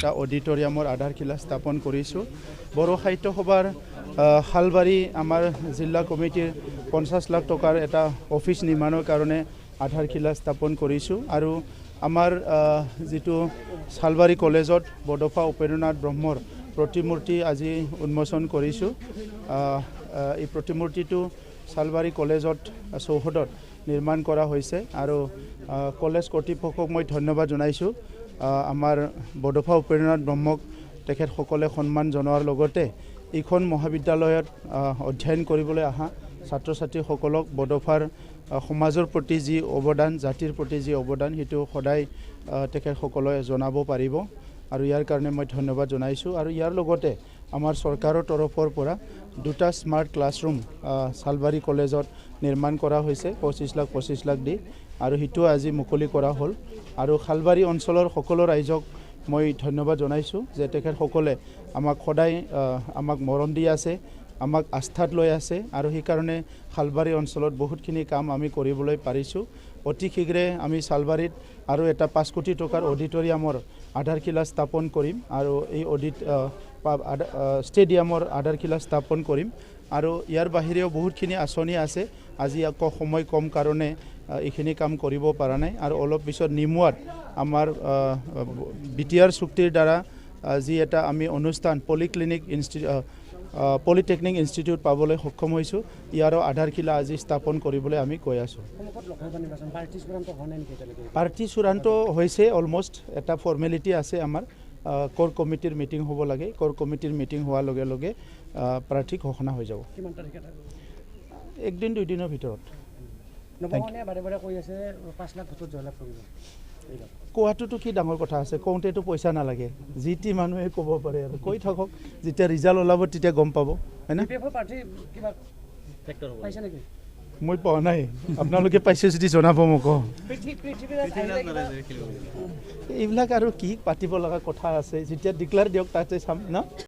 এটা অডিটৰিয়ামৰ আধাৰশিলা স্থাপন কৰিছোঁ বড়ো সাহিত্য সভাৰ হালবাৰী আমাৰ জিলা কমিটিৰ 50 লাখ টকাৰ এটা অফিচ নিৰ্মাণৰ কাৰণে আধাৰশিলা স্থাপন কৰিছোঁ আৰু আমাৰ যেটো শালবাৰী কলেজত বড'ফ উপেন্দ্ৰনাথ ব্ৰহ্মৰ প্ৰতিমূৰ্তি আজি উন্মোচন কৰিছোঁ এই প্ৰতিমূৰ্তিটো শালবাৰী কলেজত চৌহদত নিৰ্মাণ কৰা হৈছে আৰু কলেজ কৰ্তৃপক্ষক মই ধন্যবাদ জনাইছোঁ আমাৰ বড'ফ উপেন্দ্ৰনাথ ব্ৰহ্মক তেখেতসকলে সন্মান জনোৱাৰ লগতে এইখন মহাবিদ্যালয়ত অধ্যয়ন কৰিবলৈ অহা ছাত্ৰ ছাত্ৰীসকলক বড'ফাৰ সমাজৰ প্ৰতি যি অৱদান জাতিৰ প্ৰতি যি অৱদান হেতু সদায় তেখেতসকলে জনাব পাৰিব আৰু ইয়াৰ কাৰণে মই ধন্যবাদ জনাইছোঁ আৰু ইয়াৰ লগতে আমাৰ চৰকাৰৰ তৰফৰ পৰা দুটা স্মাৰ্ট ক্লাছৰুম শালবাৰী কলেজত নিৰ্মাণ কৰা হৈছে 25 লাখ দি আৰু হেতু আজি মুকলি কৰা হ'ল আৰু শালবাৰী অঞ্চলৰ সকলো ৰাইজক মই ধন্যবাদ জনাইছোঁ যে তেখেতসকলে আমাক সদায় আমাক মৰম দি আছে আমাক আস্থাত লৈ আছে আৰু সেই কাৰণে শালবাৰী অঞ্চলত বহুতখিনি কাম আমি কৰিবলৈ পাৰিছোঁ অতি শীঘ্ৰে আমি শালবাৰীত আৰু এটা 5 কোটি টকাৰ অডিটৰিয়ামৰ আধাৰশিলা স্থাপন কৰিম আৰু এই ষ্টেডিয়ামৰ আধাৰশিলা স্থাপন কৰিম আৰু ইয়াৰ বাহিৰেও বহুতখিনি আঁচনি আছে আজি আকৌ সময় কম কাৰণে এইখিনি কাম কৰিব পৰা নাই আৰু অলপ পিছত নিমুৱাত আমাৰ বিটিআৰ চুক্তিৰ দ্বাৰা যি এটা আমি অনুষ্ঠান পলিটেকনিক ইনষ্টিটিউট পাবলৈ সক্ষম হৈছোঁ ইয়াৰো আধাৰশিলা আজি স্থাপন কৰিবলৈ আমি কৈ আছোঁ পাৰ্টি চূড়ান্ত হৈছে অলমোষ্ট এটা ফৰ্মেলিটি আছে আমাৰ কোৰ কমিটিৰ মিটিং হ'ব লাগে কোৰ কমিটিৰ মিটিং হোৱাৰ লগে লগে প্ৰাৰ্থী ঘোষণা হৈ যাব একদিন দুইদিনৰ ভিতৰত কোৱাটোতো কি ডাঙৰ কথা আছে কওঁতেতো পইচা নালাগে যিটি মানুহে ক'ব পাৰে আৰু কৈ থাকক যেতিয়া ৰিজাল্ট ওলাব তেতিয়া গম পাব হয়নে মই পোৱা নাই আপোনালোকে পাইছে যদি জনাব মোক এইবিলাক আৰু কি পাতিব লগা কথা আছে যেতিয়া ডিক্লেয়াৰ দিয়ক তাতে চাম ন